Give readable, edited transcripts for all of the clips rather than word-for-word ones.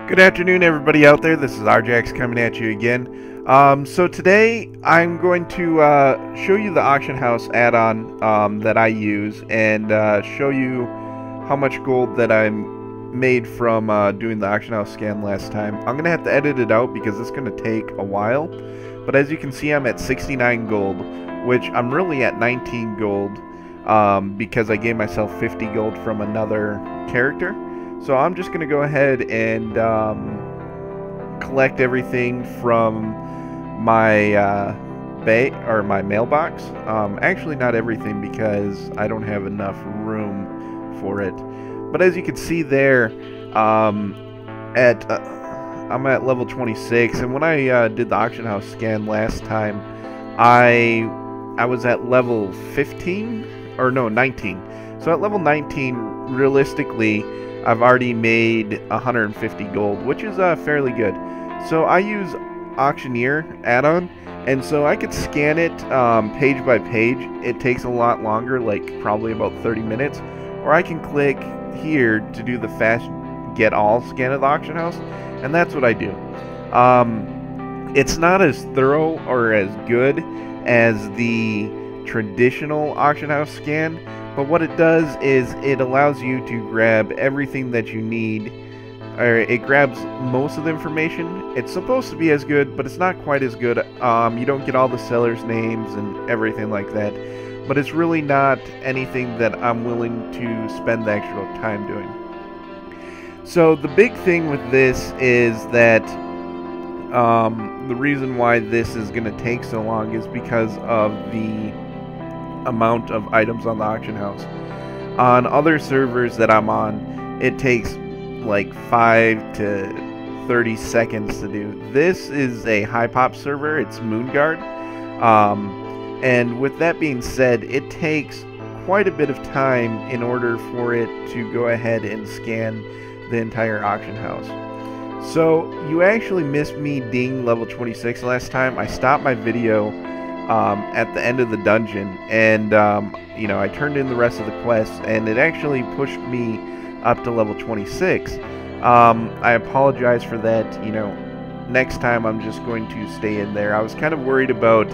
Good afternoon, everybody out there. This is Arjax coming at you again. So today I'm going to show you the auction house add-on that I use and show you how much gold that I made from doing the auction house scan last time. I'm gonna have to edit it out because it's gonna take a while. But as you can see, I'm at 69 gold, which I'm really at 19 gold because I gave myself 50 gold from another character. So I'm just going to go ahead and collect everything from my my mailbox. Actually, not everything because I don't have enough room for it. But as you can see there, I'm at level 26, and when I did the auction house scan last time, I was at level 15 or no 19. So at level 19, realistically, I've already made 150 gold, which is fairly good. So I use Auctioneer add-on, and so I could scan it page by page. It takes a lot longer, like probably about 30 minutes. Or I can click here to do the fast get all scan of the auction house, and that's what I do. It's not as thorough or as good as the traditional auction house scan, but what it does is it allows you to grab everything that you need, or it grabs most of the information. It's supposed to be as good, but it's not quite as good. You don't get all the sellers' names and everything like that, but it's really not anything that I'm willing to spend the extra time doing. So the big thing with this is that the reason why this is going to take so long is because of the amount of items on the auction house. On other servers that I'm on, it takes like 5 to 30 seconds to do. This is a high pop server, it's Moonguard, and with that being said, it takes quite a bit of time in order for it to go ahead and scan the entire auction house. So you actually missed me being level 26 last time. I stopped my video at the end of the dungeon, and you know, I turned in the rest of the quests, and it actually pushed me up to level 26. I apologize for that. You know, next time I'm just going to stay in there. I was kind of worried about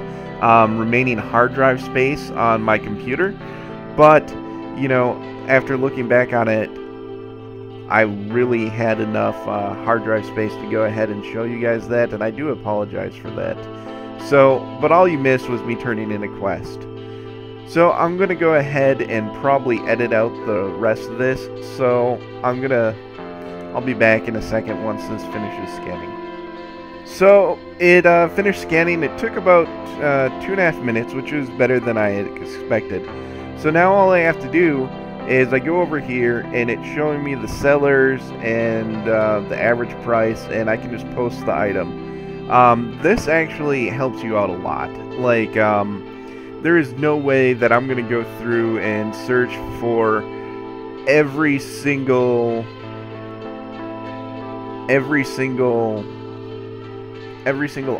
remaining hard drive space on my computer, but you know, after looking back on it, I really had enough hard drive space to go ahead and show you guys that, and I do apologize for that. So, but all you missed was me turning in a quest. So I'm going to go ahead and probably edit out the rest of this. So I'll be back in a second once this finishes scanning. So it finished scanning. It took about 2.5 minutes, which was better than I had expected. So now all I have to do is I go over here, and it's showing me the sellers and the average price, and I can just post the item. This actually helps you out a lot. Like, there is no way that I'm gonna go through and search for every single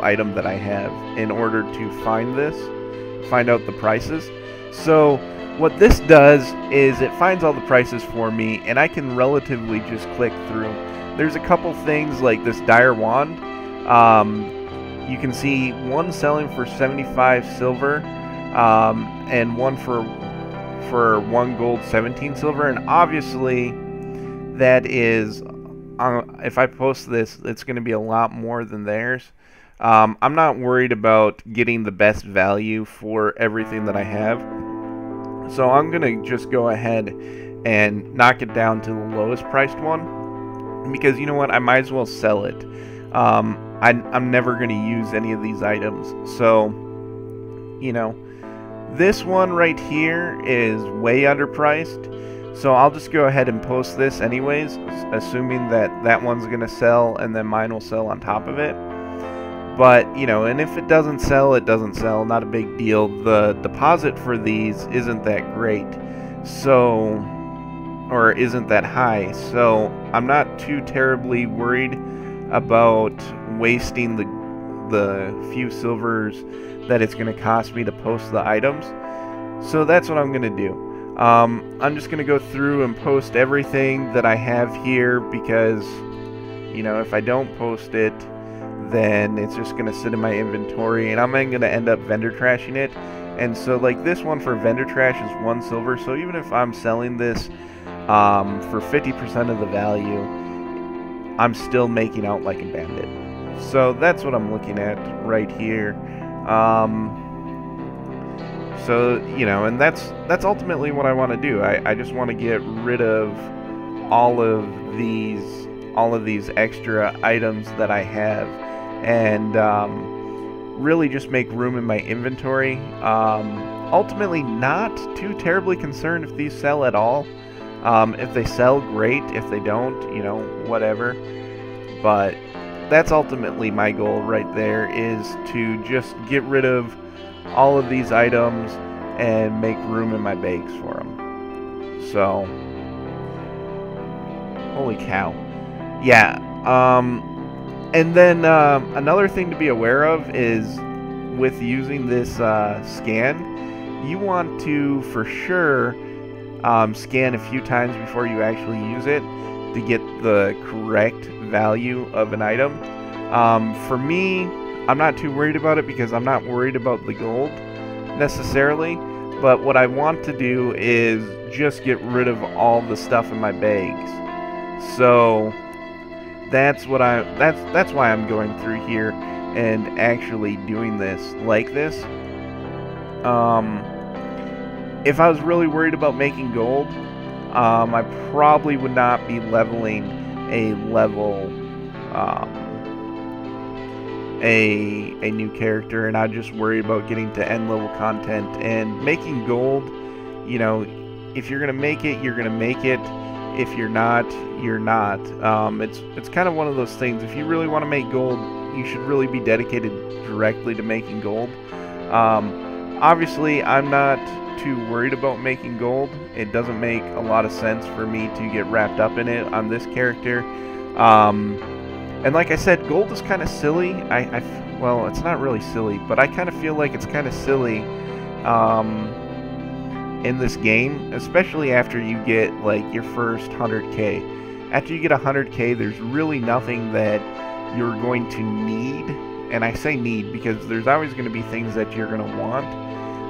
item that I have in order to find out the prices. So what this does is it finds all the prices for me, and I can relatively just click through. There's a couple things like this dire wand. You can see one selling for 75 silver, and one for 1 gold, 17 silver, and obviously that is, if I post this, it's going to be a lot more than theirs. I'm not worried about getting the best value for everything that I have, so I'm going to just go ahead and knock it down to the lowest priced one, because you know what, I might as well sell it. I'm never going to use any of these items, so you know, this one right here is way underpriced, so I'll just go ahead and post this anyways, assuming that that one's going to sell and then mine will sell on top of it. But you know, and if it doesn't sell, it doesn't sell, not a big deal. The deposit for these isn't that great, so, or isn't that high, so I'm not too terribly worried about wasting the few silvers that it's going to cost me to post the items. So that's what I'm going to do. I'm just going to go through and post everything that I have here because, You know, if I don't post it, then it's just going to sit in my inventory, and I'm going to end up vendor trashing it. And so, like, this one for vendor trash is 1 silver, so even if I'm selling this for 50% of the value, I'm still making out like a bandit. So that's what I'm looking at right here. So, you know, and that's ultimately what I want to do. I just want to get rid of all of these extra items that I have, and really just make room in my inventory. Ultimately, not too terribly concerned if these sell at all. If they sell, great. If they don't, you know, whatever. But that's ultimately my goal right there, is to just get rid of all of these items and make room in my bags for them. So, holy cow. Yeah, and then another thing to be aware of is with using this scan, you want to for sure scan a few times before you actually use it to get the correct value of an item. For me, I'm not too worried about it because I'm not worried about the gold necessarily, but what I want to do is just get rid of all the stuff in my bags. So that's why I'm going through here and actually doing this like this. If I was really worried about making gold, I probably would not be leveling a new character, and I'd just worry about getting to end level content. And making gold, you know, if you're gonna make it, you're gonna make it. If you're not, you're not. It's kind of one of those things. If you really want to make gold, you should really be dedicated directly to making gold. Obviously, I'm not too worried about making gold. It doesn't make a lot of sense for me to get wrapped up in it on this character. And like I said, gold is kind of silly. Well, it's not really silly, but I kind of feel like it's kind of silly in this game, especially after you get like your first 100k. After you get 100k, there's really nothing that you're going to need, and I say need because there's always going to be things that you're going to want,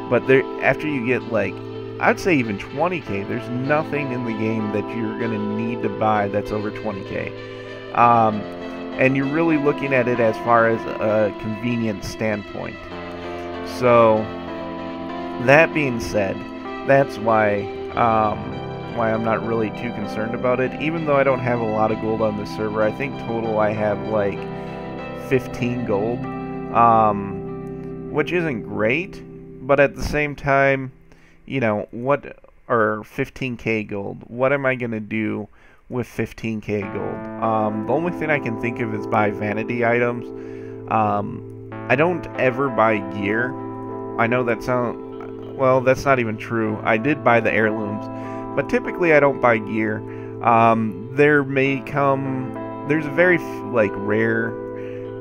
but after you get like, I'd say even 20k, there's nothing in the game that you're going to need to buy that's over 20k. And you're really looking at it as far as a convenience standpoint. So that being said, that's why I'm not really too concerned about it. Even though I don't have a lot of gold on this server, I think total I have like 15 gold, which isn't great, but at the same time, you know, or 15k gold. What am I gonna do with 15k gold? The only thing I can think of is buy vanity items. I don't ever buy gear. I know that well, that's not even true. I did buy the heirlooms, but typically I don't buy gear. There's very like rare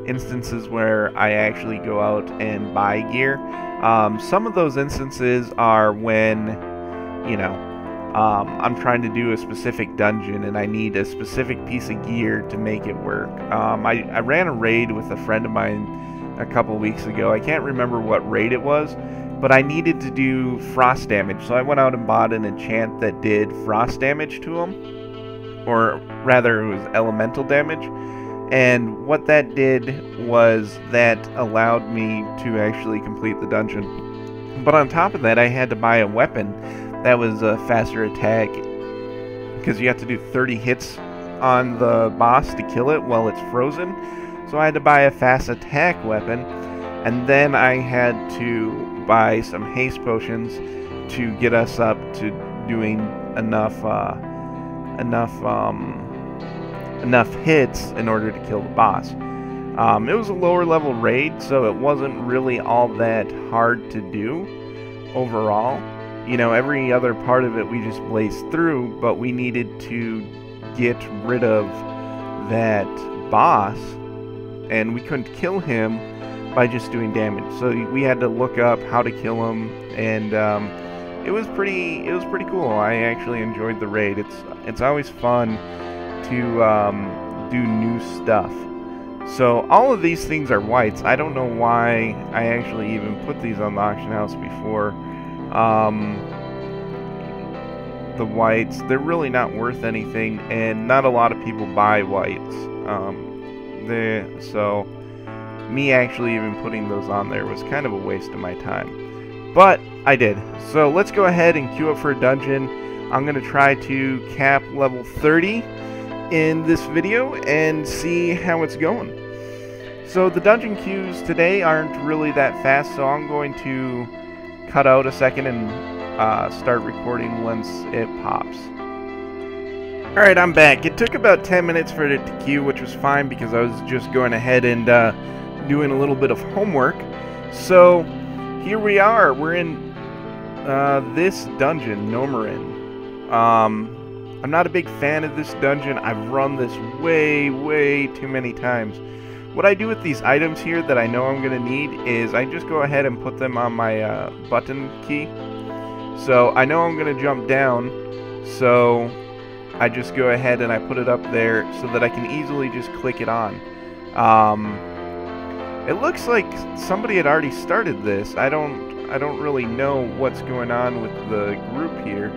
instances where I actually go out and buy gear. Some of those instances are when, you know, I'm trying to do a specific dungeon and I need a specific piece of gear to make it work. I ran a raid with a friend of mine a couple weeks ago. I can't remember what raid it was, but I needed to do frost damage, so I went out and bought an enchant that did frost damage to him, or rather it was elemental damage. And what that did was that allowed me to actually complete the dungeon. But on top of that, I had to buy a weapon that was a faster attack, because you have to do 30 hits on the boss to kill it while it's frozen. So I had to buy a fast attack weapon, and then I had to buy some haste potions to get us up to doing enough hits in order to kill the boss. It was a lower level raid, so it wasn't really all that hard to do overall. You know, every other part of it we just blazed through, but we needed to get rid of that boss, and we couldn't kill him by just doing damage. So we had to look up how to kill him, and it was pretty cool. I actually enjoyed the raid. It's always fun to do new stuff. So all of these things are whites. I don't know why I actually even put these on the auction house before. The whites, they're really not worth anything, and not a lot of people buy whites. So me actually even putting those on there was kind of a waste of my time. But I did. So let's go ahead and queue up for a dungeon. I'm going to try to cap level 30 in this video and see how it's going. So the dungeon queues today aren't really that fast, so I'm going to cut out a second and start recording once it pops. Alright, I'm back. It took about 10 minutes for it to queue, which was fine because I was just going ahead and doing a little bit of homework. So here we are. We're in this dungeon, Nomarin. I'm not a big fan of this dungeon. I've run this way too many times. What I do with these items here that I know I'm going to need is I just go ahead and put them on my button key. So I know I'm going to jump down, so I just go ahead and I put it up there so that I can easily just click it on. It looks like somebody had already started this. I don't really know what's going on with the group here.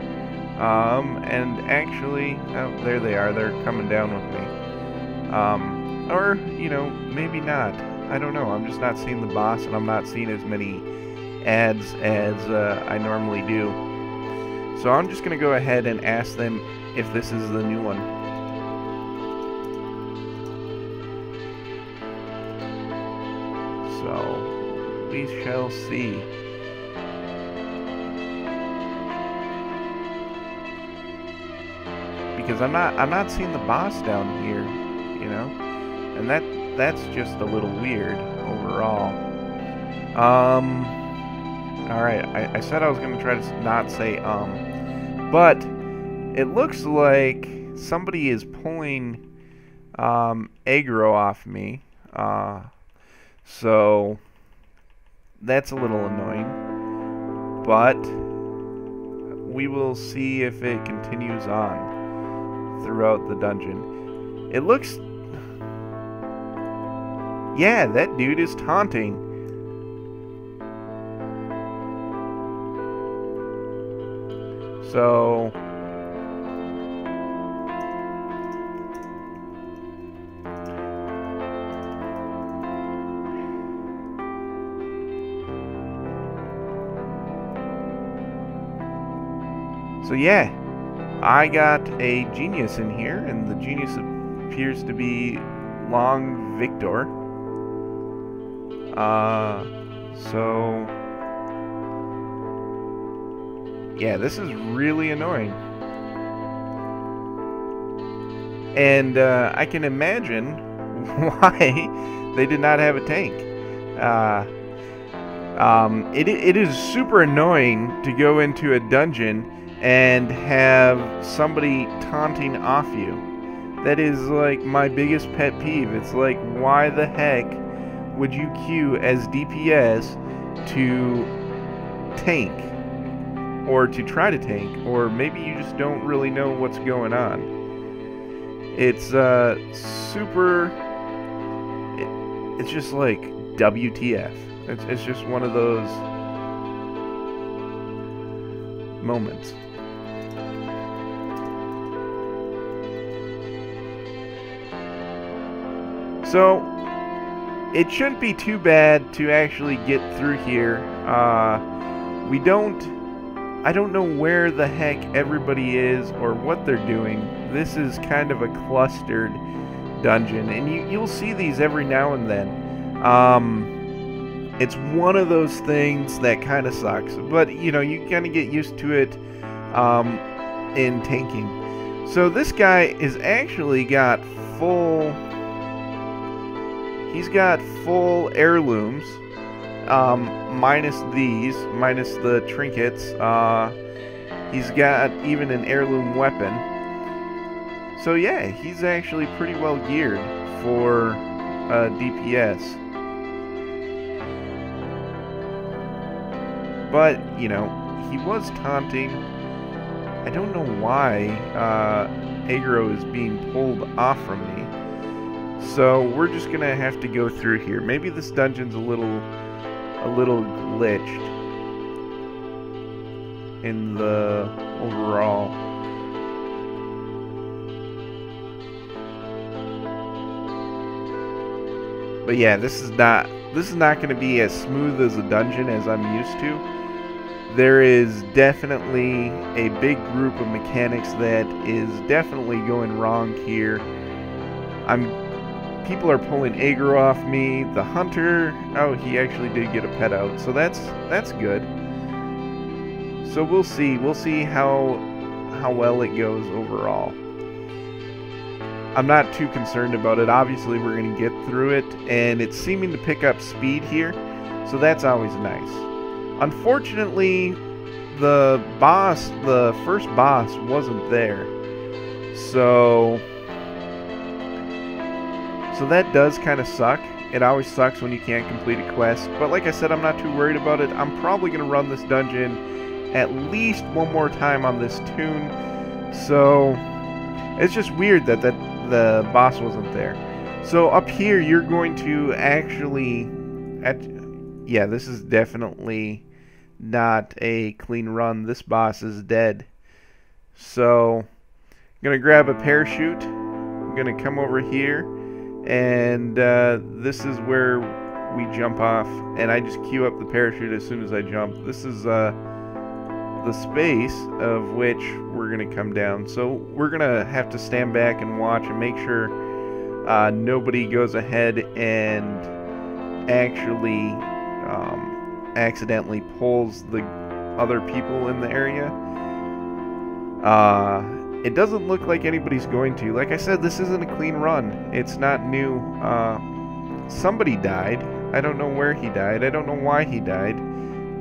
And actually, oh, there they are. They're coming down with me. Or, you know, maybe not. I don't know. I'm just not seeing the boss, and I'm not seeing as many ads as I normally do. So I'm just going to go ahead and ask them if this is the new one. So we shall see. Because I'm not seeing the boss down here, you know, and that's just a little weird overall. All right, I said I was gonna try to not say but it looks like somebody is pulling aggro off me, so that's a little annoying. But we will see if it continues on throughout the dungeon. It looks... yeah, that dude is taunting. So... yeah, I got a genius in here, and the genius appears to be Long Victor. So yeah, this is really annoying. And I can imagine why they did not have a tank. It is super annoying to go into a dungeon and have somebody taunting off you. That is like my biggest pet peeve. It's like, why the heck would you queue as DPS to tank? Or to try to tank? Or maybe you just don't really know what's going on. It's super... It's just like WTF. It's just one of those moments. So, it shouldn't be too bad to actually get through here. I don't know where the heck everybody is or what they're doing. This is kind of a clustered dungeon, and you'll see these every now and then. It's one of those things that kind of sucks, but you know, you kind of get used to it in tanking. So this guy is actually got full... he's got full heirlooms, minus these, minus the trinkets. He's got even an heirloom weapon. So yeah, he's actually pretty well geared for DPS. But, you know, he was taunting. I don't know why aggro is being pulled off from me. So we're just gonna have to go through here. Maybe this dungeon's a little glitched in the overall. But yeah, this is not going to be as smooth as a dungeon as I'm used to. There is definitely a big group of mechanics that is definitely going wrong here. People are pulling aggro off me. The hunter, oh, he actually did get a pet out, so that's good. So we'll see how well it goes overall. I'm not too concerned about it. Obviously, we're going to get through it, and it's seeming to pick up speed here, so that's always nice. Unfortunately, the first boss wasn't there, so that does kind of suck. It always sucks when you can't complete a quest, but like I said, I'm not too worried about it. I'm probably going to run this dungeon at least one more time on this tune, so it's just weird that the boss wasn't there. So up here, you're going to actually, yeah, this is definitely not a clean run. This boss is dead. So I'm gonna grab a parachute. I'm gonna come over here, and this is where we jump off, and I just queue up the parachute as soon as I jump. This is the space of which we're gonna come down, so we're gonna have to stand back and watch and make sure nobody goes ahead and actually accidentally pulls the other people in the area. It doesn't look like anybody's going to. Like I said, this isn't a clean run. It's not new. Somebody died. I don't know where he died. I don't know why he died.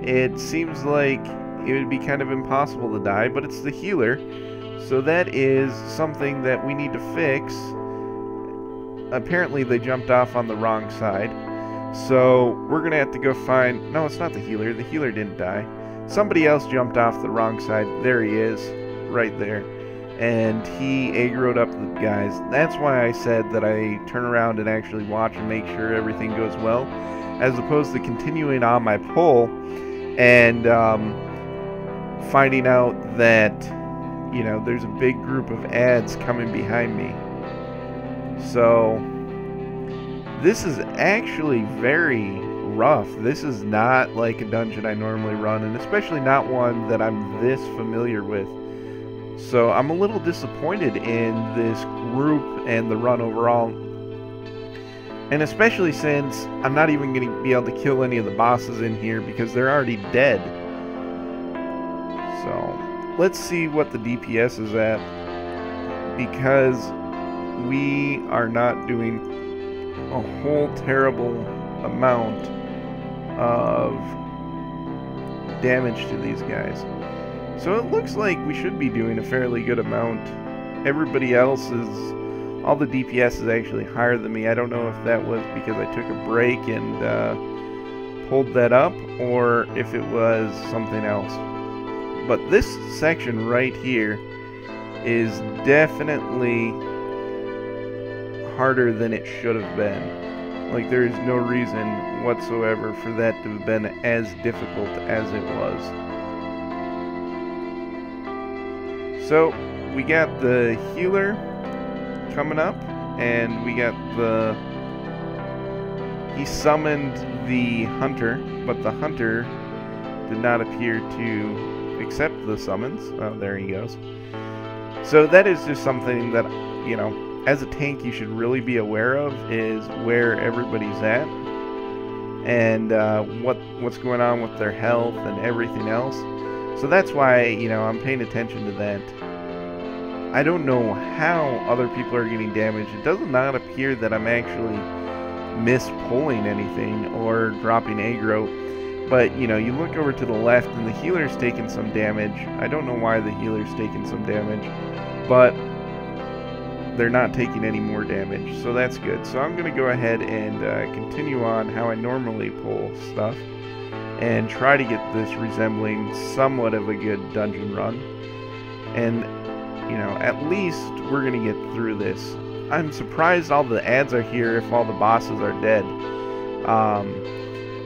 It seems like it would be kind of impossible to die, but it's the healer, so that is something that we need to fix. Apparently they jumped off on the wrong side, so we're gonna have to go find... No, it's not the healer. The healer didn't die. Somebody else jumped off the wrong side. There he is, right there, and he aggroed up the guys. That's why I said that I turn around and actually watch and make sure everything goes well, as opposed to continuing on my pull and finding out that, you know, there's a big group of ads coming behind me. So this is actually very rough. This is not like a dungeon I normally run, and especially not one that I'm this familiar with. So I'm a little disappointed in this group and the run overall, and especially since I'm not even going to be able to kill any of the bosses in here because they're already dead. So let's see what the DPS is at, because we are not doing a whole terrible amount of damage to these guys. So it looks like we should be doing a fairly good amount. Everybody else is, all the DPS is actually higher than me. I don't know if that was because I took a break and pulled that up, or if it was something else. But this section right here is definitely harder than it should have been. Like, there is no reason whatsoever for that to have been as difficult as it was. So we got the healer coming up, and we got he summoned the hunter, but the hunter did not appear to accept the summons. Oh, there he goes. So that is just something that, you know, as a tank you should really be aware of, is where everybody's at, and what's going on with their health and everything else. So that's why, you know, I'm paying attention to that. I don't know how other people are getting damaged. It does not appear that I'm actually mispulling anything or dropping aggro. But, you know, you look over to the left and the healer's taking some damage. I don't know why the healer's taking some damage, but they're not taking any more damage, so that's good. So I'm going to go ahead and continue on how I normally pull stuff and try to get this resembling somewhat of a good dungeon run. And, you know, at least we're going to get through this. I'm surprised all the ads are here if all the bosses are dead.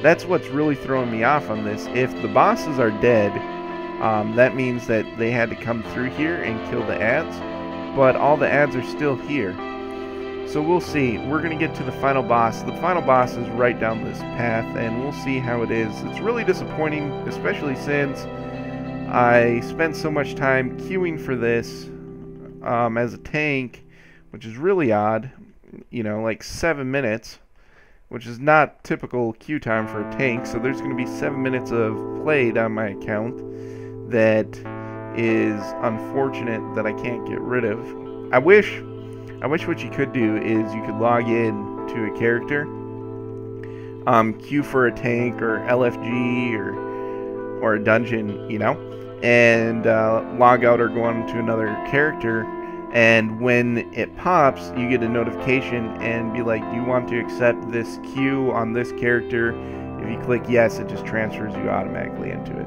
That's what's really throwing me off on this. If the bosses are dead, that means that they had to come through here and kill the ads, but all the ads are still here. So we'll see. We're going to get to the final boss. The final boss is right down this path, and we'll see how it is. It's really disappointing, especially since I spent so much time queuing for this as a tank, which is really odd. You know, like 7 minutes, which is not typical queue time for a tank. So there's going to be 7 minutes of played on my account that is unfortunate that I can't get rid of. I wish what you could do is you could log in to a character, queue for a tank or LFG or a dungeon, you know, and log out or go on to another character, and when it pops, you get a notification and be like, you want to accept this queue on this character? If you click yes, it just transfers you automatically into it.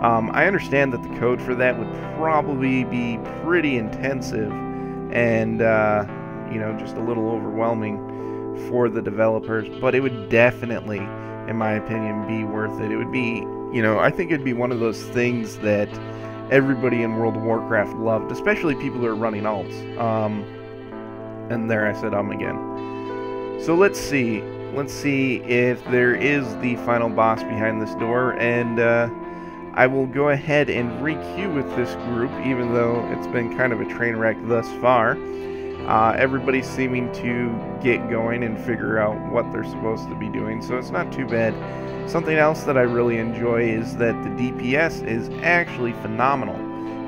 I understand that the code for that would probably be pretty intensive and you know, just a little overwhelming for the developers, but it would definitely, in my opinion, be worth it. It would be, you know, I think it'd be one of those things that everybody in World of Warcraft loved, especially people who are running alts. And there I said again. So let's see if there is the final boss behind this door, and I will go ahead and re-queue with this group, even though it's been kind of a train wreck thus far. Everybody's seeming to get going and figure out what they're supposed to be doing, so it's not too bad. Something else that I really enjoy is that the DPS is actually phenomenal.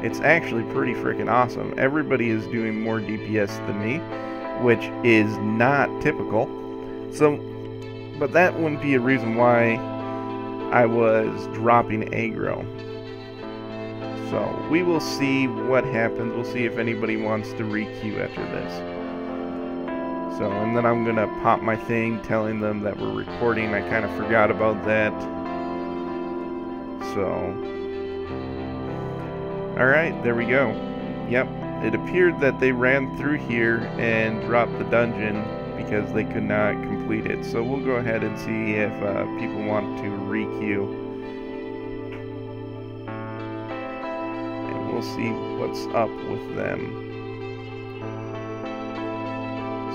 It's actually pretty freaking awesome. Everybody is doing more DPS than me, which is not typical. So, but that wouldn't be a reason why I was dropping aggro. So we will see what happens. We'll see if anybody wants to re-queue after this. So, and then I'm gonna pop my thing telling them that we're recording. I kind of forgot about that. So, alright, there we go. Yep, it appeared that they ran through here and dropped the dungeon because they could not complete it. So we'll go ahead and see if people want to re-queue. And we'll see what's up with them.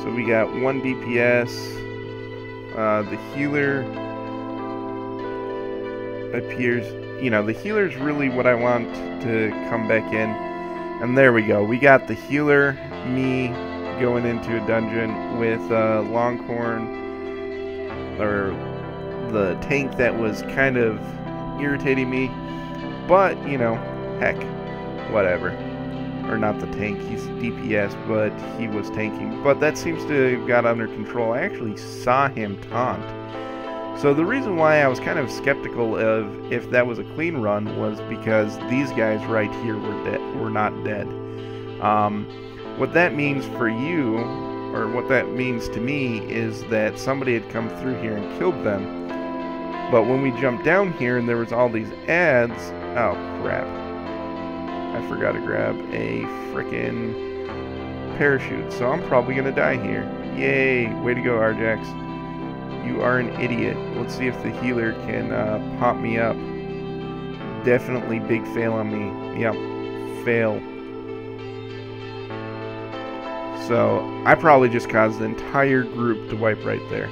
So we got 1 DPS. The healer appears, you know, the healer's really what I want to come back in. And there we go. We got the healer, me, going into a dungeon with Longhorn, or the tank that was kind of irritating me. But, you know, heck, whatever. Or not the tank, he's DPS, but he was tanking. But that seems to have got under control. I actually saw him taunt. So the reason why I was kind of skeptical of if that was a clean run was because these guys right here were not dead. What that means for you, or what that means to me, is that somebody had come through here and killed them. But when we jumped down here and there was all these ads, oh crap. I forgot to grab a frickin' parachute, so I'm probably gonna die here. Yay! Way to go, Arjax. You are an idiot. Let's see if the healer can pop me up. Definitely big fail on me. Yep, fail. So I probably just caused the entire group to wipe right there.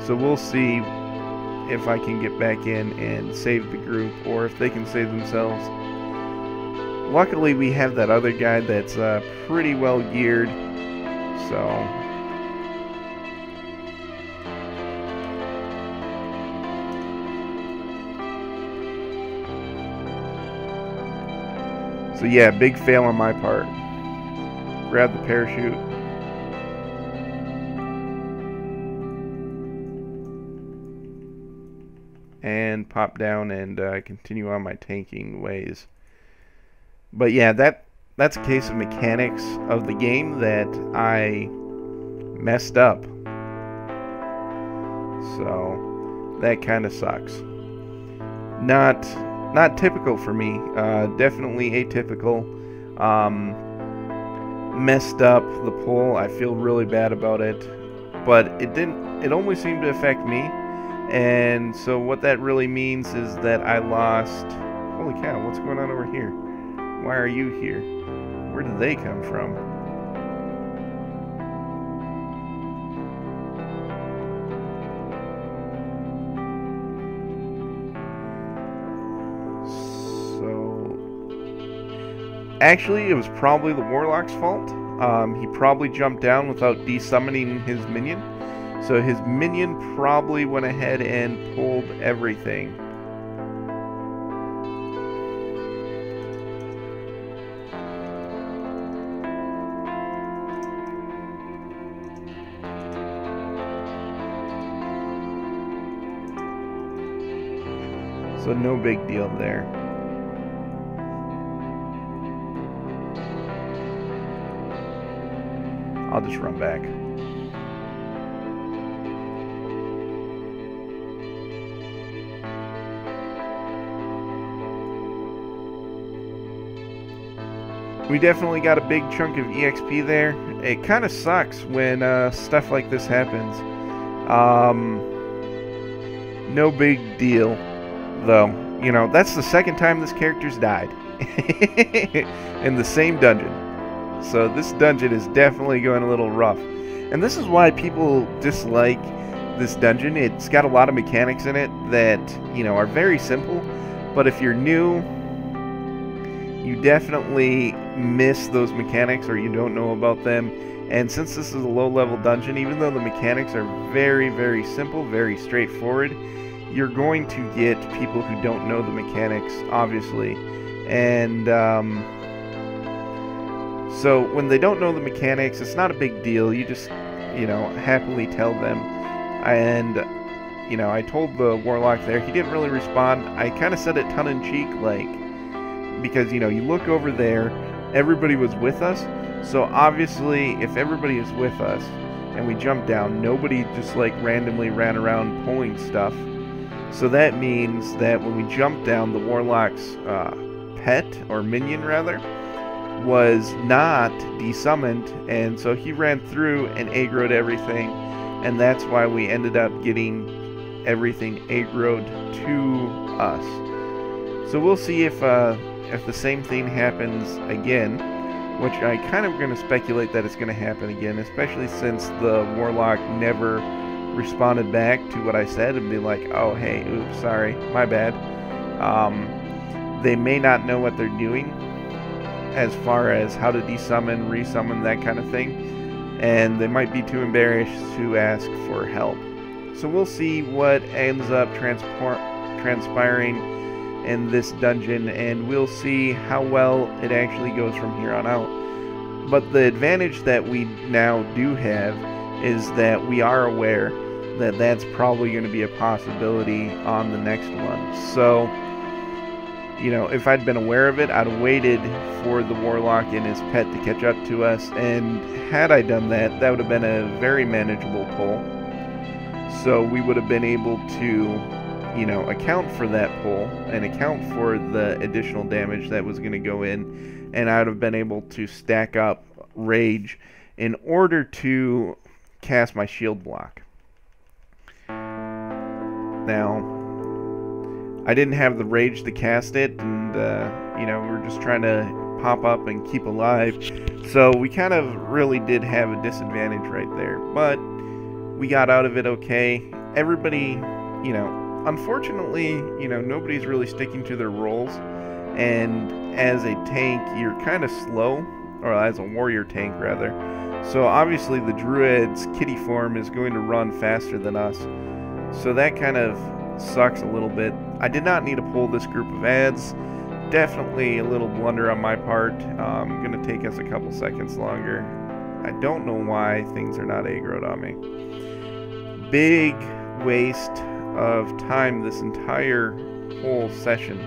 So we'll see if I can get back in and save the group, or if they can save themselves. Luckily, we have that other guy that's pretty well geared, so... So yeah, big fail on my part. Grab the parachute. And pop down and continue on my tanking ways. But yeah, that's a case of mechanics of the game that I messed up. So that kind of sucks. Not typical for me. Definitely atypical. messed up the pull. I feel really bad about it, but it only seemed to affect me. And so what that really means is that I lost... Holy cow, what's going on over here? Why are you here? Where did they come from? So... Actually, it was probably the Warlock's fault. He probably jumped down without desummoning his minion. So his minion probably went ahead and pulled everything. So no big deal there. I'll just run back. We definitely got a big chunk of EXP there. It kind of sucks when stuff like this happens. No big deal, though. You know, that's the second time this character's died. In the same dungeon. So this dungeon is definitely going a little rough. And this is why people dislike this dungeon. It's got a lot of mechanics in it that, you know, are very simple. But if you're new, you definitely miss those mechanics or you don't know about them. And since this is a low-level dungeon, even though the mechanics are very, very simple, very straightforward, you're going to get people who don't know the mechanics, obviously. And so when they don't know the mechanics, it's not a big deal. You just, you know, happily tell them. And, you know, I told the Warlock there, he didn't really respond. I kind of said it tongue-in-cheek, like, because, you know, you look over there, everybody was with us. So obviously, if everybody is with us and we jump down, nobody just like randomly ran around pulling stuff. So that means that when we jump down, the Warlock's pet, or minion rather, was not desummoned, and so he ran through and aggroed everything, and that's why we ended up getting everything aggroed to us. So we'll see if the same thing happens again, which I kind of going to speculate that it's going to happen again, especially since the Warlock never responded back to what I said and be like, oh hey, oops, sorry, my bad. They may not know what they're doing as far as how to desummon, resummon, that kind of thing, and they might be too embarrassed to ask for help. So we'll see what ends up transpiring in this dungeon, and we'll see how well it actually goes from here on out. But the advantage that we now do have is that we are aware that that's probably going to be a possibility on the next one. So, you know, if I'd been aware of it, I'd have waited for the Warlock and his pet to catch up to us, and had I done that, that would have been a very manageable pull. So we would have been able to, you know, account for that pull and account for the additional damage that was going to go in, and I would have been able to stack up Rage in order to cast my shield block. Now, I didn't have the Rage to cast it, and you know, we were just trying to pop up and keep alive, so we kind of really did have a disadvantage right there, but we got out of it okay. Everybody, you know, unfortunately, you know, nobody's really sticking to their roles, and as a tank, you're kind of slow, or as a warrior tank, rather. So obviously the Druid's kitty form is going to run faster than us, so that kind of sucks a little bit. I did not need to pull this group of ads. Definitely a little blunder on my part. Going to take us a couple seconds longer. I don't know why things are not aggroed on me. Big waste of time this entire whole session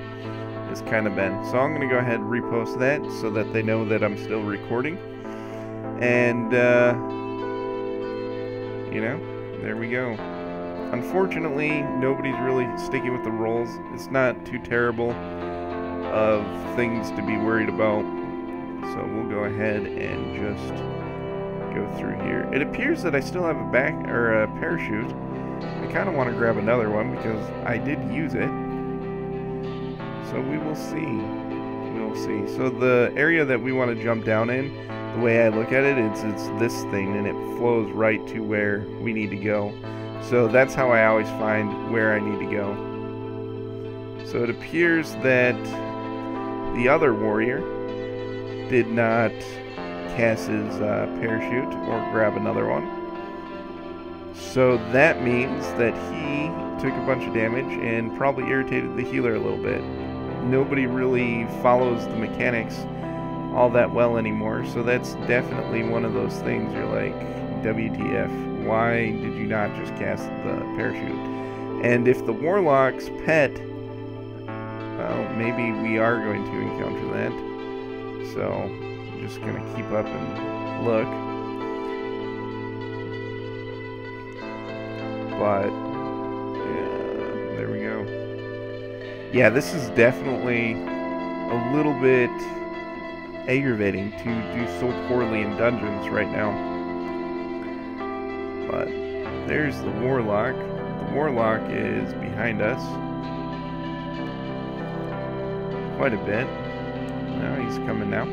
has kind of been. So I'm going to go ahead and repost that so that they know that I'm still recording. And, you know, there we go. Unfortunately, nobody's really sticking with the roles. It's not too terrible of things to be worried about. So we'll go ahead and just go through here. It appears that I still have a parachute. I kind of want to grab another one because I did use it. So we will see. We will see. So the area that we want to jump down in, the way I look at it, it's this thing, and it flows right to where we need to go. So that's how I always find where I need to go. So it appears that the other warrior did not cast his parachute or grab another one. So that means that he took a bunch of damage and probably irritated the healer a little bit. Nobody really follows the mechanics all that well anymore, so that's definitely one of those things you're like, WTF, why did you not just cast the parachute? And if the warlock's pet, well, maybe we are going to encounter that. So I'm just gonna keep up and look. But yeah, there we go. Yeah, this is definitely a little bit aggravating to do so poorly in dungeons right now. But there's the warlock. The warlock is behind us quite a bit. Now he's coming now.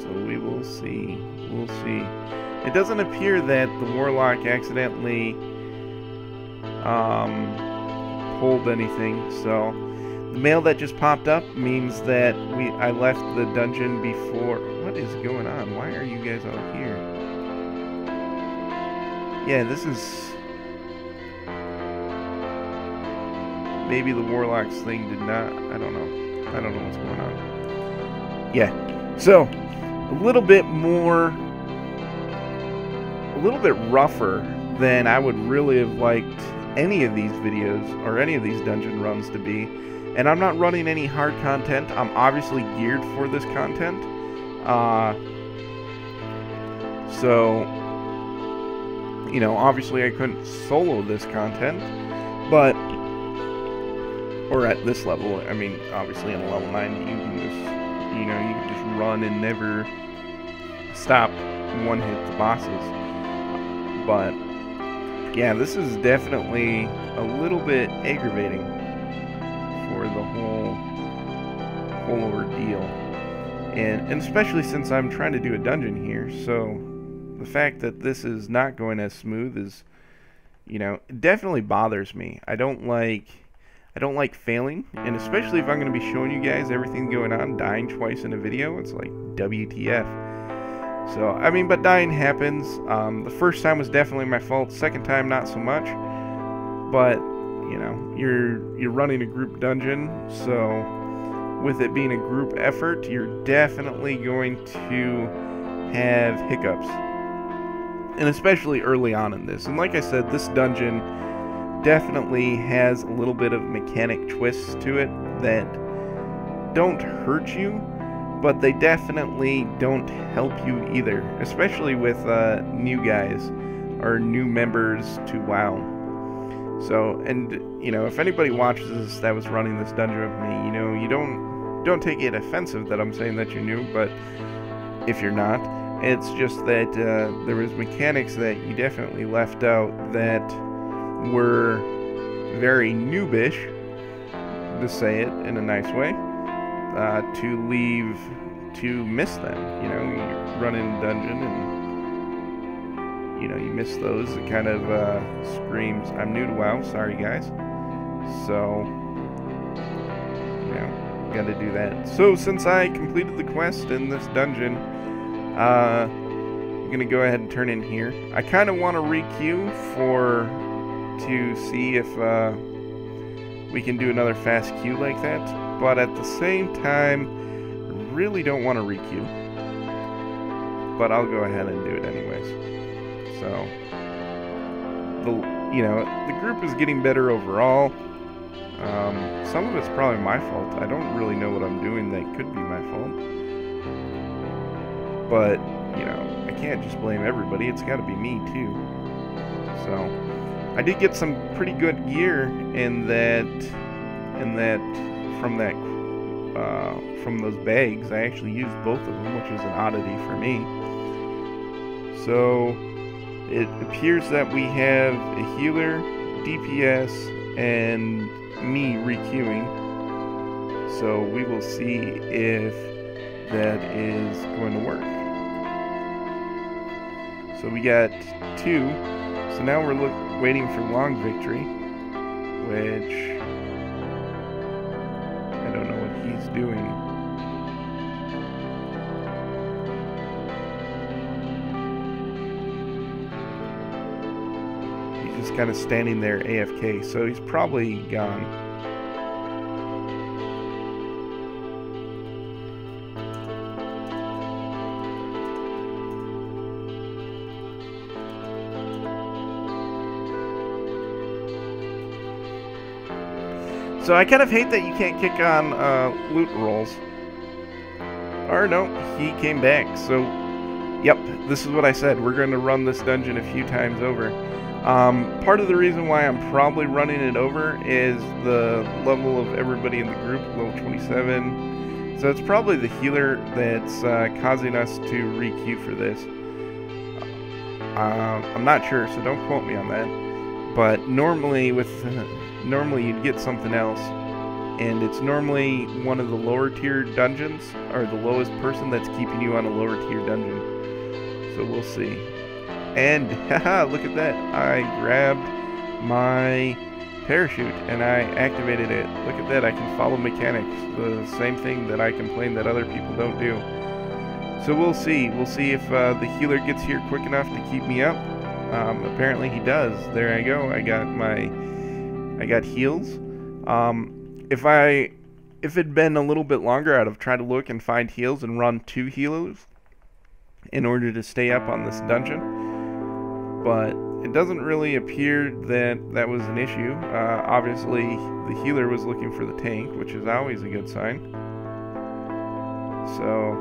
So we will see. We'll see. It doesn't appear that the warlock accidentally pulled anything, so the mail that just popped up means that I left the dungeon before. What is going on? Why are you guys all here? Yeah, this is... Maybe the warlock's thing did not... I don't know. I don't know what's going on. Yeah, so a little bit more... a little bit rougher than I would really have liked any of these videos or any of these dungeon runs to be. And I'm not running any hard content. I'm obviously geared for this content. So, you know, obviously I couldn't solo this content, but, or at this level, I mean, obviously in level 9, you can just, you know, you can just run and never stop one-hit the bosses. But yeah, this is definitely a little bit aggravating for the whole ordeal, and especially since I'm trying to do a dungeon here. So the fact that this is not going as smooth is, you know, it definitely bothers me. I don't like failing, and especially if I'm going to be showing you guys everything going on, dying twice in a video, it's like WTF. So, I mean, but dying happens. The first time was definitely my fault. Second time, not so much. But, you know, you're running a group dungeon, so with it being a group effort, you're definitely going to have hiccups. And especially early on in this. And like I said, this dungeon definitely has a little bit of mechanic twists to it that don't hurt you, but they definitely don't help you either, especially with new guys or new members to WoW. So, and you know, if anybody watches this that was running this dungeon with me, you know, you don't take it offensive that I'm saying that you're new, but if you're not, it's just that there was mechanics that you definitely left out that were very noobish, to say it in a nice way. To miss them. You know, you run in a dungeon and, you know, you miss those. It kind of screams, I'm new to WoW, sorry guys. So, you know, gotta do that. So, since I completed the quest in this dungeon, I'm gonna go ahead and turn in here. I kind of want to re-queue to see if we can do another fast queue like that, but at the same time, really don't want to re-queue, but I'll go ahead and do it anyways. So, you know, the group is getting better overall. Some of it's probably my fault. I don't really know what I'm doing that could be my fault, but you know, I can't just blame everybody. It's got to be me too. So, I did get some pretty good gear in that from that from those bags. I actually used both of them, which is an oddity for me. So it appears that we have a healer, DPS, and me requeuing. So we will see if that is going to work. So we got 2. So now we're waiting for long victory, which I don't know what he's doing. He's just kind of standing there AFK, so he's probably gone. So I kind of hate that you can't kick on loot rolls. Or no, he came back. So, yep, this is what I said. We're going to run this dungeon a few times over. Part of the reason why I'm probably running it over is the level of everybody in the group, level 27. So it's probably the healer that's causing us to requeue for this. I'm not sure, so don't quote me on that. But normally normally you'd get something else, and it's normally one of the lower tier dungeons, or the lowest person that's keeping you on a lower tier dungeon. So we'll see. And haha, look at that, I grabbed my parachute and I activated it. Look at that, I can follow mechanics, the same thing that I complain that other people don't do. So we'll see if the healer gets here quick enough to keep me up. Apparently he does. There I go. I got heals. If it'd been a little bit longer, I'd have tried to look and find heals and run 2 healers in order to stay up on this dungeon. But it doesn't really appear that that was an issue. Obviously, the healer was looking for the tank, which is always a good sign. So,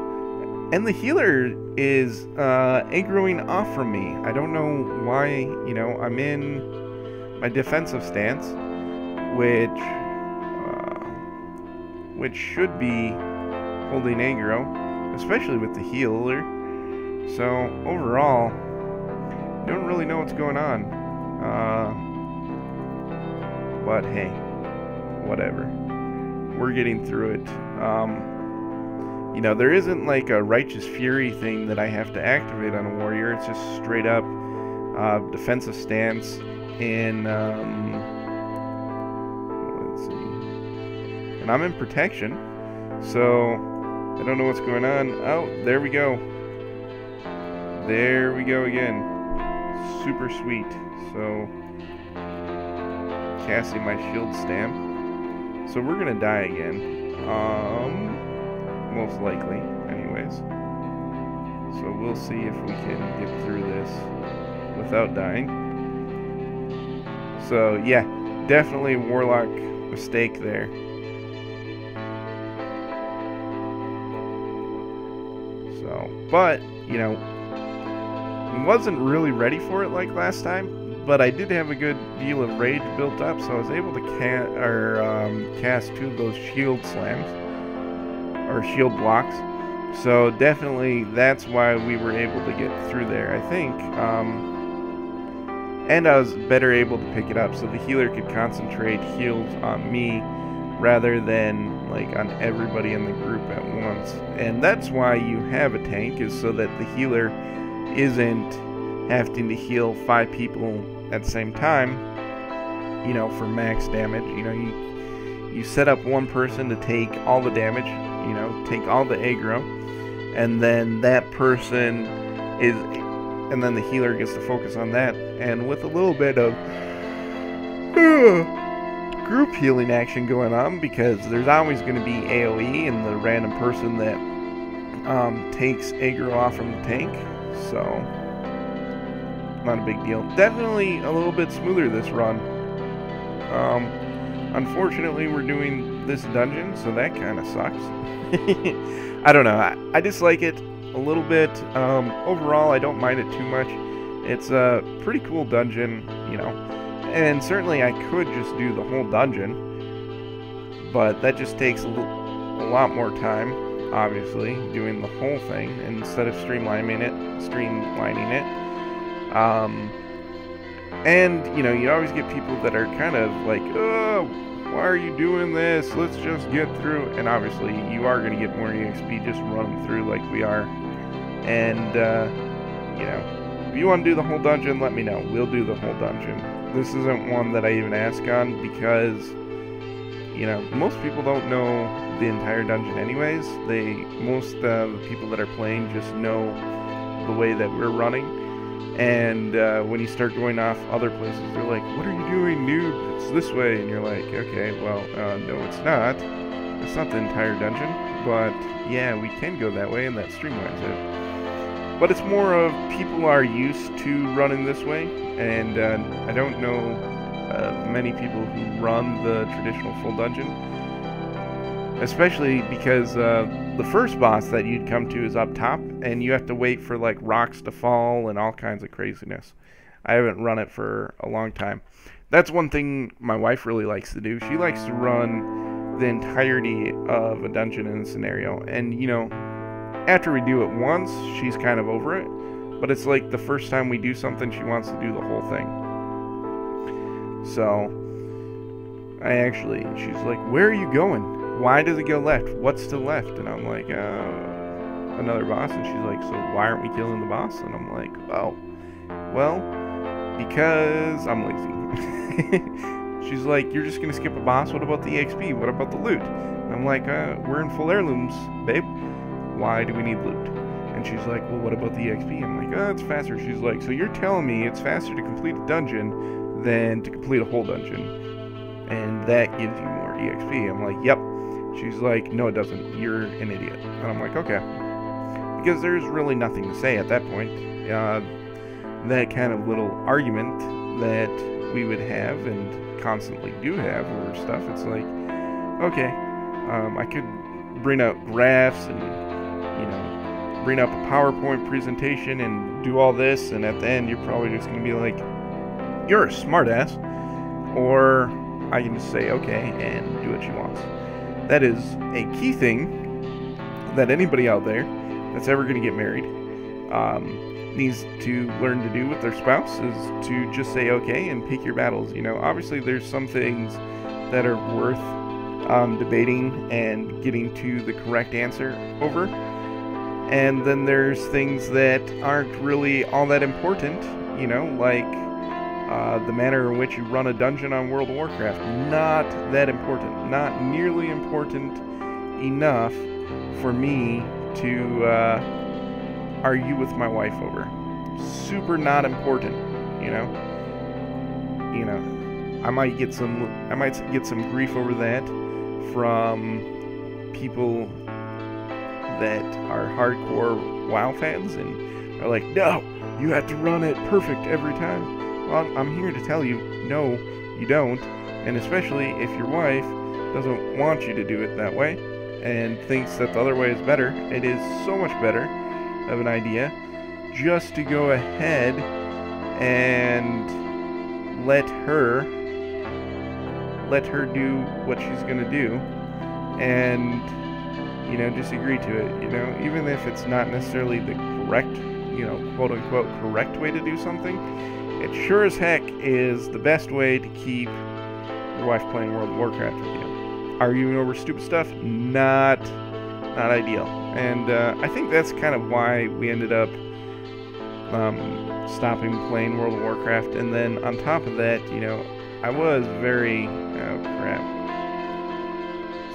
and the healer is aggroing off from me. I don't know why. You know, I'm in my defensive stance, which should be holding aggro, especially with the healer. So overall, don't really know what's going on. But hey, whatever. We're getting through it. You know, there isn't like a Righteous Fury thing that I have to activate on a warrior. It's just straight up defensive stance in, let's see. And I'm in protection, so I don't know what's going on. Oh, there we go. There we go again. Super sweet. So, casting my shield stamp. So we're gonna die again. Most likely, anyways. So we'll see if we can get through this without dying. So yeah, definitely Warlock mistake there. So, but, you know, wasn't really ready for it like last time, but I did have a good deal of rage built up, so I was able to cast 2 of those shield slams, or shield blocks. So definitely that's why we were able to get through there, I think. And I was better able to pick it up, so the healer could concentrate heals on me rather than like on everybody in the group at once. And that's why you have a tank, is so that the healer isn't having to heal 5 people at the same time, you know, for max damage. You know, you set up one person to take all the damage, you know, take all the aggro, and then that person is, and then the healer gets to focus on that. And with a little bit of group healing action going on, because there's always going to be AoE and the random person that takes aggro off from the tank. So, not a big deal. Definitely a little bit smoother this run. Unfortunately, we're doing this dungeon, so that kind of sucks. I don't know. I dislike it a little bit. Overall, I don't mind it too much. It's a pretty cool dungeon, you know. And certainly I could just do the whole dungeon, but that just takes a a lot more time, obviously, doing the whole thing instead of streamlining it. And, you know, you always get people that are kind of like, oh, why are you doing this? Let's just get through. And obviously, you are going to get more EXP just running through like we are. And, you know, if you want to do the whole dungeon, let me know. We'll do the whole dungeon. This isn't one that I even ask on because, you know, most people don't know the entire dungeon anyways. Most of the people that are playing just know the way that we're running. And when you start going off other places, they're like, what are you doing, noob? It's this way. And you're like, okay, well, no, it's not. It's not the entire dungeon. But, yeah, we can go that way, and that streamlines it. But it's more of people are used to running this way. And I don't know many people who run the traditional full dungeon. Especially because the first boss that you'd come to is up top, and you have to wait for like rocks to fall and all kinds of craziness. I haven't run it for a long time. That's one thing my wife really likes to do. She likes to run the entirety of a dungeon in a scenario. And, you know, after we do it once, she's kind of over it. But it's like the first time we do something, she wants to do the whole thing. So, she's like, where are you going? Why does it go left? What's to the left? And I'm like, another boss. And she's like, so why aren't we killing the boss? And I'm like, oh, well, because I'm lazy. She's like, you're just going to skip a boss? What about the EXP? What about the loot? And I'm like, we're in full heirlooms, babe. Why do we need loot? And she's like, well, what about the EXP? I'm like, it's faster. She's like, so you're telling me it's faster to complete a dungeon than to complete a whole dungeon? And that gives you more EXP. I'm like, yep. She's like, no, it doesn't. You're an idiot. And I'm like, okay. Because there's really nothing to say at that point. That kind of little argument that we would have and constantly do have over stuff, it's like, okay, I could bring out graphs and, you know, bring up a PowerPoint presentation and do all this, and at the end you're probably just going to be like, you're a smartass. Or I can just say, okay, and do what she wants. That is a key thing that anybody out there that's ever going to get married needs to learn to do with their spouse, is to just say okay and pick your battles. You know, obviously there's some things that are worth debating and getting to the correct answer over, and then there's things that aren't really all that important, you know, like the manner in which you run a dungeon on World of Warcraft. Not that important. Not nearly important enough for me to argue with my wife over. Super not important, you know. You know, I might get some grief over that from people that are hardcore WoW fans and are like, no, you have to run it perfect every time. Well, I'm here to tell you, no, you don't. And especially if your wife doesn't want you to do it that way and thinks that the other way is better, it is so much better of an idea just to go ahead and let her do what she's going to do, and, you know, just agree to it, you know, even if it's not necessarily the correct, you know, quote unquote correct way to do something. It sure as heck is the best way to keep your wife playing World of Warcraft with you. Arguing over stupid stuff, not ideal. And I think that's kind of why we ended up stopping playing World of Warcraft. And then on top of that, you know, I was very... oh, crap.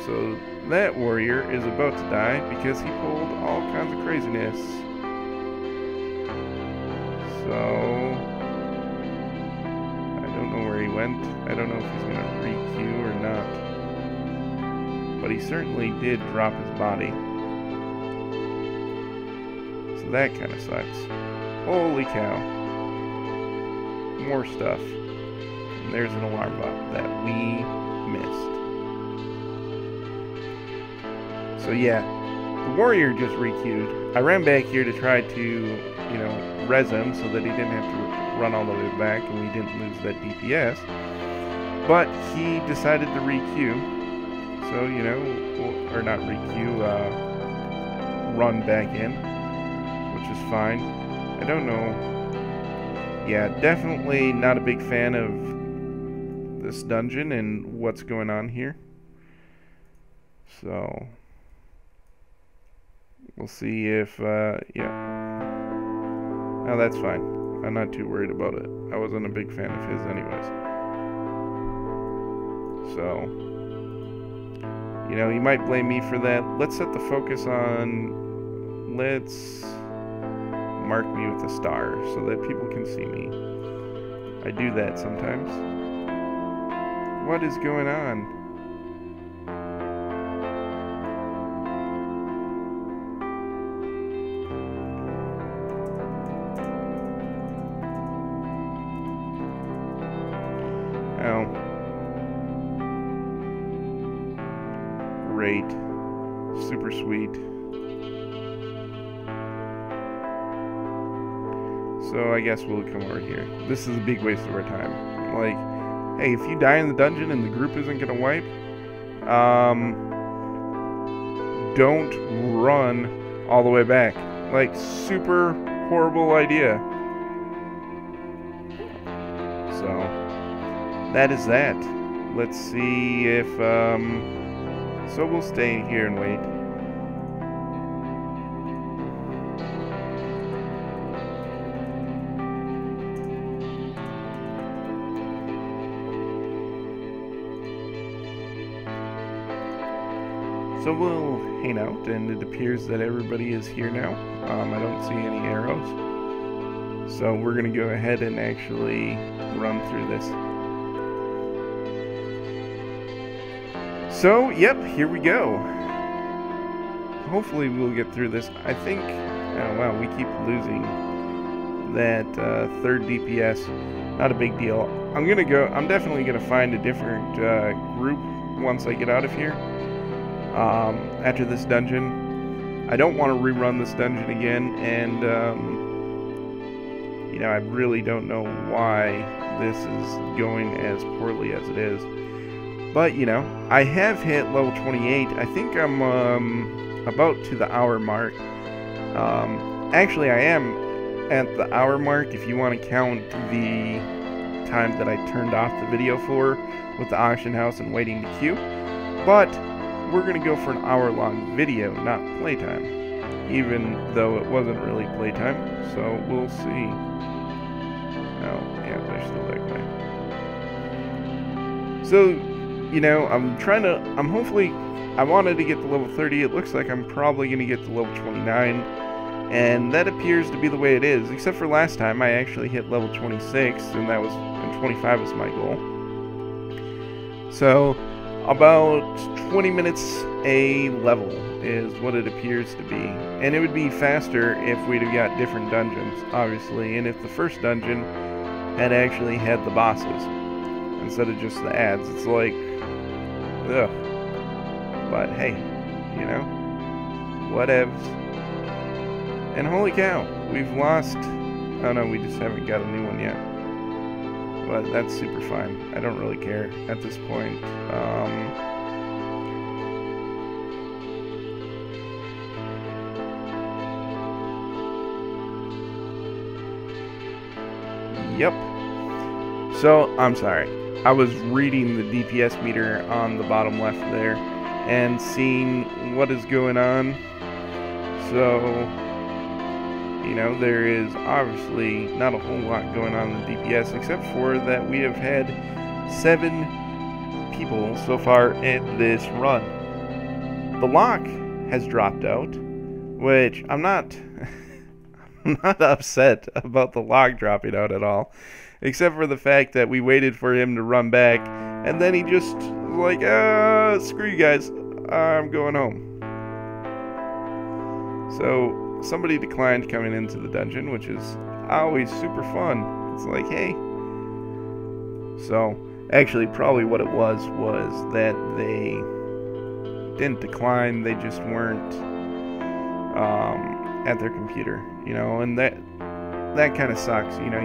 So that warrior is about to die because he pulled all kinds of craziness. So... where he went. I don't know if he's going to re-queue or not. But he certainly did drop his body. So that kind of sucks. Holy cow. More stuff. And there's an alarm bot that we missed. So yeah, the warrior just re-queued. I ran back here to try to, you know, res him so that he didn't have to run all the way back and we didn't lose that DPS, but he decided to re-queue, So, you know, or not requeue, run back in, which is fine. I don't know. Yeah, definitely not a big fan of this dungeon and what's going on here. So, we'll see if, yeah. Oh, that's fine. I'm not too worried about it. I wasn't a big fan of his anyways. So, you know, you might blame me for that. Let's set the focus on, let's mark me with a star so that people can see me. I do that sometimes. What is going on? Oh. Great. Super sweet. So I guess we'll come over here. This is a big waste of our time. Like, hey, if you die in the dungeon and the group isn't gonna wipe, don't run all the way back. Like, super horrible idea. So, that is that. Let's see if, so we'll stay here and wait. So we'll hang out, and it appears that everybody is here now. I don't see any arrows. So we're going to go ahead and actually run through this. So, yep, here we go. Hopefully we'll get through this. I think, oh wow, we keep losing that third DPS. Not a big deal. I'm definitely going to find a different group once I get out of here. After this dungeon. I don't want to rerun this dungeon again, and you know, I really don't know why this is going as poorly as it is. But, you know, I have hit level 28. I think I'm about to the hour mark. Actually, I am at the hour mark if you want to count the time that I turned off the video for with the auction house and waiting to queue. But we're going to go for an hour-long video, not playtime, even though it wasn't really playtime, so we'll see. Oh, yeah, there's still that guy. So, you know, I wanted to get to level 30. It looks like I'm probably going to get to level 29, and that appears to be the way it is, except for last time I actually hit level 26, and 25 was my goal. So, about 20 minutes a level is what it appears to be. And it would be faster if we'd have got different dungeons, obviously, and if the first dungeon had actually had the bosses instead of just the ads. It's like, ugh. But hey, you know, whatevs. And holy cow, we've lost, oh no, we just haven't got a new one yet. But that's super fine. I don't really care at this point. Yep. So, I'm sorry. I was reading the DPS meter on the bottom left there and seeing what is going on. So, you know, there is obviously not a whole lot going on in the DPS, except for that we have had 7 people so far in this run. The lock has dropped out, which I'm not I'm not upset about the lock dropping out at all, except for the fact that we waited for him to run back, and then he just was like, screw you guys, I'm going home. So somebody declined coming into the dungeon, which is always super fun. It's like, hey. So, actually, probably what it was that they didn't decline, they just weren't at their computer, you know, and that kind of sucks, you know.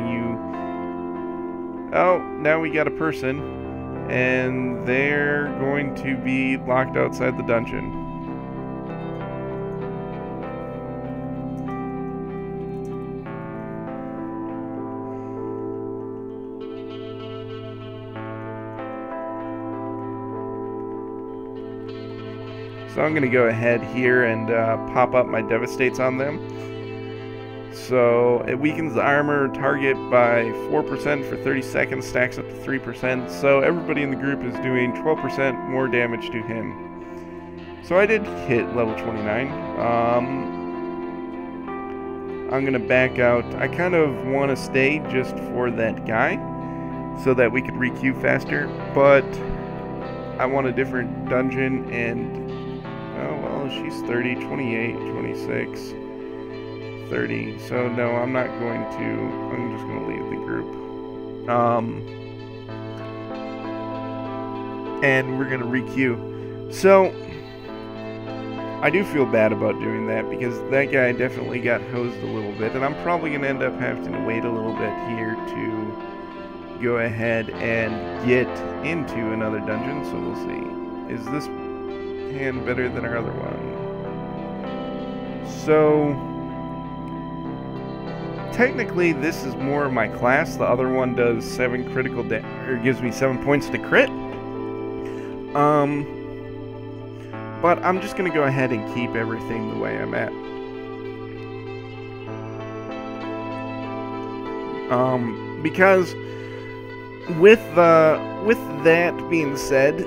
Oh, now we got a person, and they're going to be locked outside the dungeon. So I'm going to go ahead here and pop up my Devastates on them. So it weakens the armor target by 4% for 30 seconds, stacks up to 3%. So everybody in the group is doing 12% more damage to him. So I did hit level 29. I'm going to back out. I kind of want to stay just for that guy so that we could re-queue faster. But I want a different dungeon and... Oh, well, she's 30, 28, 26, 30. So, no, I'm not going to... I'm just going to leave the group. And we're going to re-queue. So, I do feel bad about doing that because that guy definitely got hosed a little bit. And I'm probably going to end up having to wait a little bit here to go ahead and get into another dungeon. So, we'll see. Is this hand better than our other one? So technically this is more of my class. The other one does 7 critical or gives me 7 points to crit. But I'm just gonna go ahead and keep everything the way I'm at. Because with that being said,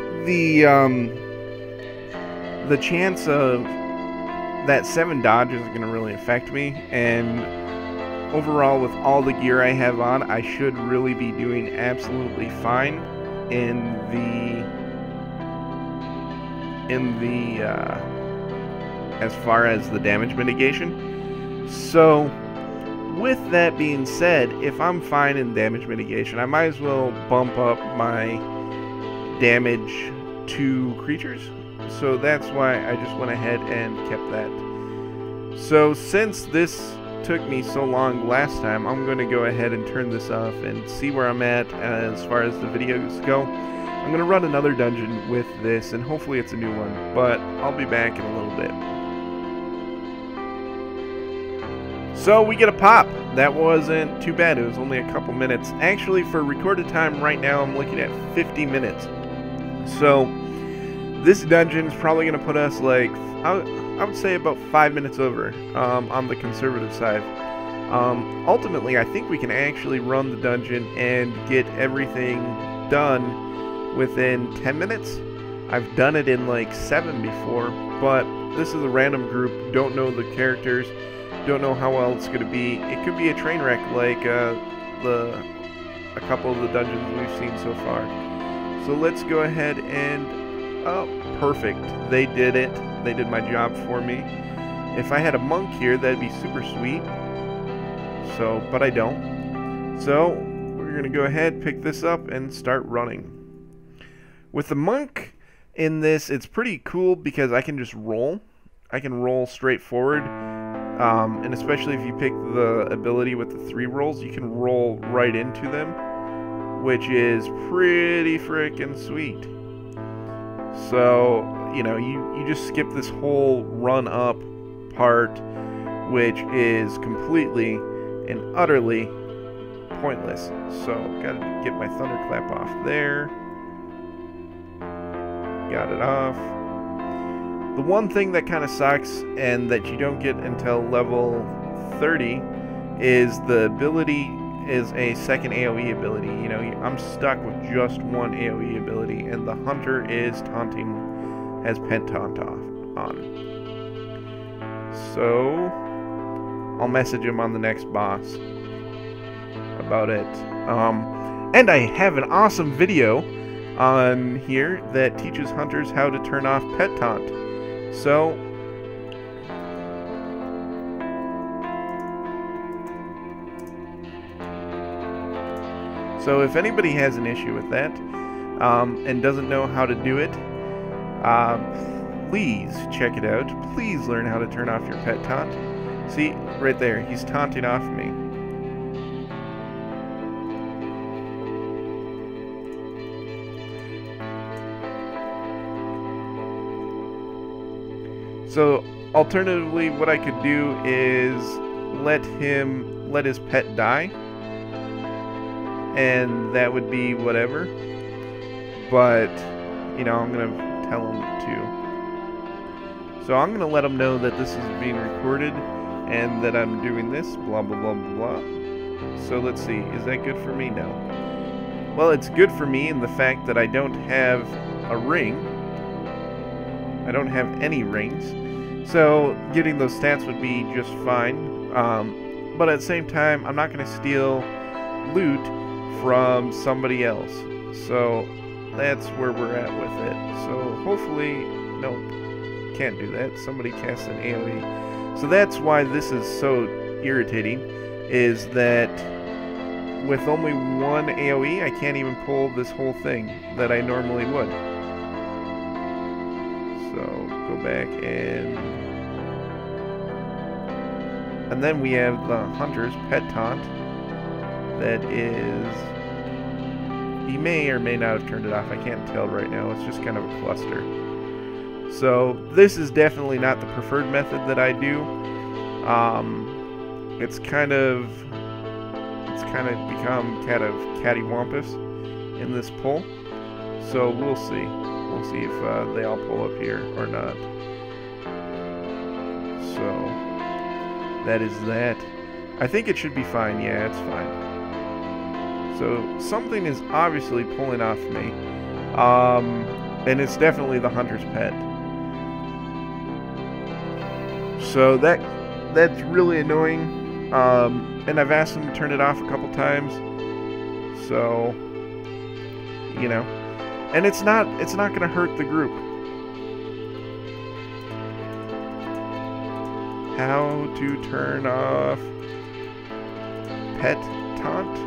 the chance of that 7 dodge isn't going to really affect me, and overall with all the gear I have on, I should really be doing absolutely fine in the as far as the damage mitigation. So with that being said, if I'm fine in damage mitigation, I might as well bump up my damage to creatures. So that's why I just went ahead and kept that. So since this took me so long last time, I'm going to go ahead and turn this off and see where I'm at as far as the videos go. I'm going to run another dungeon with this, and hopefully it's a new one, but I'll be back in a little bit. So we get a pop. That wasn't too bad. It was only a couple minutes. Actually, for recorded time right now, I'm looking at 50 minutes. So this dungeon is probably going to put us like, I would say about 5 minutes over on the conservative side. Ultimately, I think we can actually run the dungeon and get everything done within 10 minutes. I've done it in like 7 before, but this is a random group, don't know the characters, don't know how well it's going to be. It could be a train wreck like a couple of the dungeons we've seen so far. So let's go ahead and... Oh, perfect. They did it. They did my job for me. If I had a monk here, that'd be super sweet. So, but I don't. So, we're going to go ahead, pick this up, and start running. With the monk in this, it's pretty cool because I can just roll. I can roll straight forward. And especially if you pick the ability with the 3 rolls, you can roll right into them, which is pretty freaking sweet. So, you know, you just skip this whole run up part, which is completely and utterly pointless. So, gotta get my thunderclap off there. Got it off. The one thing that kind of sucks and that you don't get until level 30 is the ability is a second AoE ability. You know, I'm stuck with just one AoE ability, and the hunter is taunting, has pet taunt on. So I'll message him on the next boss about it. And I have an awesome video on here that teaches hunters how to turn off pet taunt. So if anybody has an issue with that and doesn't know how to do it, please check it out. Please learn how to turn off your pet taunt. See, right there, he's taunting off me. So alternatively, what I could do is let his pet die, and that would be whatever. But you know, I'm gonna tell him to. So I'm gonna let him know that this is being recorded and that I'm doing this. Blah blah blah blah. So let's see. Is that good for me? No. Well, it's good for me in the fact that I don't have a ring. I don't have any rings. So getting those stats would be just fine. But at the same time, I'm not going to steal loot from somebody else. So that's where we're at with it. So hopefully, nope, can't do that. Somebody cast an AoE. So that's why this is so irritating, is that with only one AoE, I can't even pull this whole thing that I normally would. So go back and then we have the Hunter's Pet Taunt. That is, he may or may not have turned it off. I can't tell right now. It's just kind of a cluster. So this is definitely not the preferred method that I do. It's kind of become kind of cattywampus in this pull. So we'll see. We'll see if they all pull up here or not. So that is that. I think it should be fine. Yeah, it's fine. So something is obviously pulling off me. And it's definitely the Hunter's Pet. So that's really annoying. And I've asked him to turn it off a couple times. So, you know. And it's not going to hurt the group. How to turn off Pet Taunt?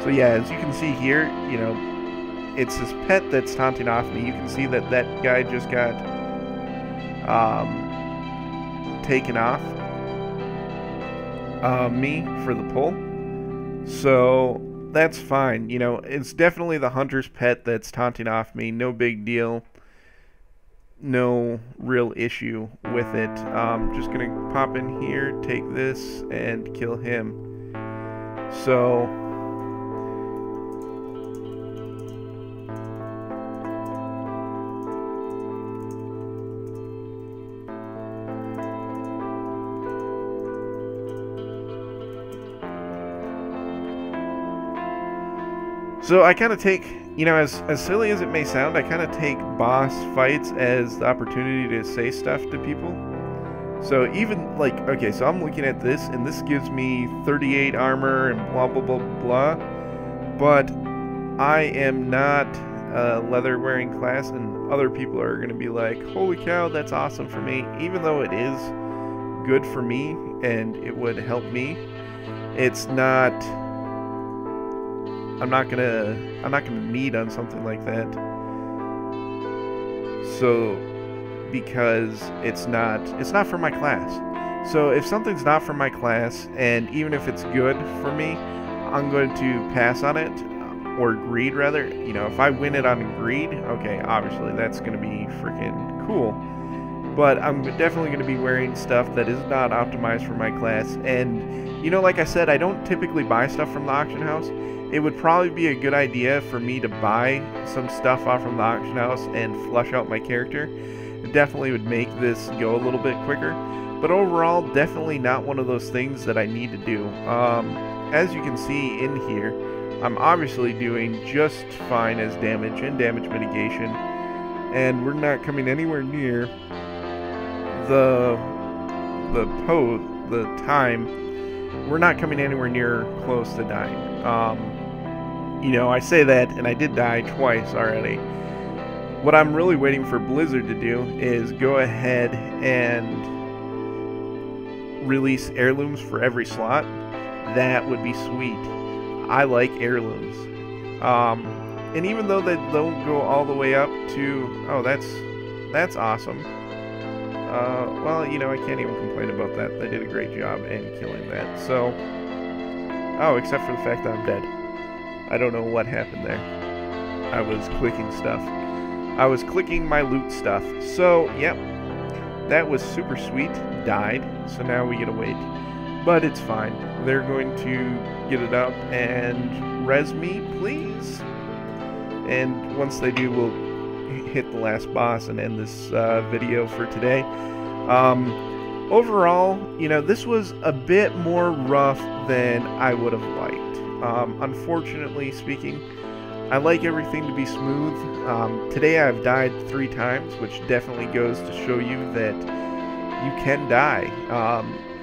So yeah, as you can see here, you know, it's this pet that's taunting off me. You can see that that guy just got taken off me for the pull. So that's fine. You know, it's definitely the Hunter's Pet that's taunting off me. No big deal. No real issue with it. Just gonna pop in here, take this, and kill him. So So I kind of take, you know, as silly as it may sound, I kind of take boss fights as the opportunity to say stuff to people. So even, like, okay, so I'm looking at this, and this gives me 38 armor and blah, blah, blah, blah. But I am not a leather-wearing class, and other people are going to be like, holy cow, that's awesome for me. Even though it is good for me, and it would help me, it's not... I'm not gonna need on something like that. So because it's not for my class. So if something's not for my class, and even if it's good for me, I'm going to pass on it, or greed rather. You know, if I win it on greed, okay, obviously that's gonna be freaking cool. But I'm definitely going to be wearing stuff that is not optimized for my class. And, you know, like I said, I don't typically buy stuff from the auction house. It would probably be a good idea for me to buy some stuff off from the auction house and flush out my character. It definitely would make this go a little bit quicker. But overall, definitely not one of those things that I need to do. As you can see in here, I'm obviously doing just fine as damage and damage mitigation. And we're not coming anywhere near the time. We're not coming anywhere near close to dying. You know, I say that, and I did die twice already. What I'm really waiting for Blizzard to do is go ahead and release heirlooms for every slot. That would be sweet. I like heirlooms. And even though they don't go all the way up to... Oh, that's awesome. Well, you know, I can't even complain about that. They did a great job in killing that. So... Oh, except for the fact that I'm dead. I don't know what happened there. I was clicking stuff. I was clicking my loot stuff. So, yep. That was super sweet. Died. So now we get to wait. But it's fine. They're going to get it up and res me, please. And once they do, we'll hit the last boss and end this video for today. Overall, you know, this was a bit more rough than I would have liked. Unfortunately speaking, I like everything to be smooth. Today I've died 3 times, which definitely goes to show you that you can die.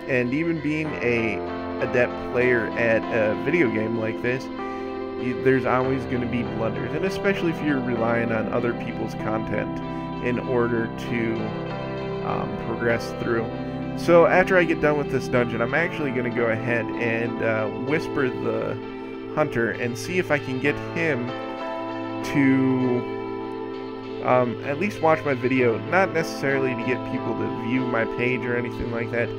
And even being a adept player at a video game like this, there's always going to be blunders, and especially if you're relying on other people's content in order to progress through. So after I get done with this dungeon, I'm actually going to go ahead and whisper the hunter and see if I can get him to at least watch my video, not necessarily to get people to view my page or anything like that,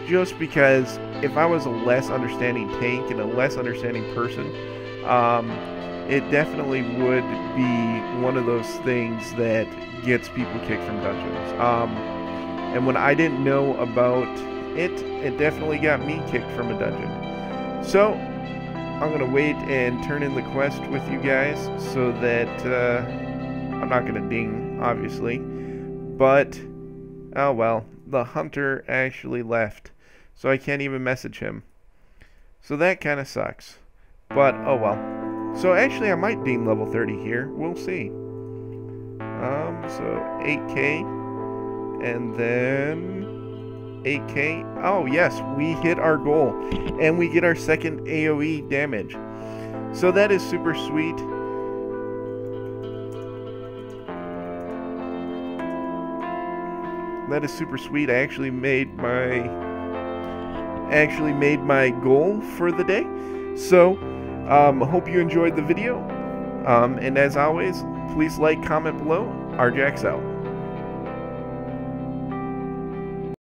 just because if I was a less understanding tank and a less understanding person, it definitely would be one of those things that gets people kicked from dungeons. And when I didn't know about it, it definitely got me kicked from a dungeon. So I'm gonna wait and turn in the quest with you guys so that I'm not gonna ding, obviously, but oh well, the hunter actually left, so I can't even message him. So that kind of sucks. But, oh well. So actually I might deem level 30 here. We'll see. So 8k. And then 8k. Oh yes, we hit our goal. And we get our second AoE damage. So that is super sweet. That is super sweet. I actually made my goal for the day. So hope you enjoyed the video, and as always, please like, comment below. Arjax out.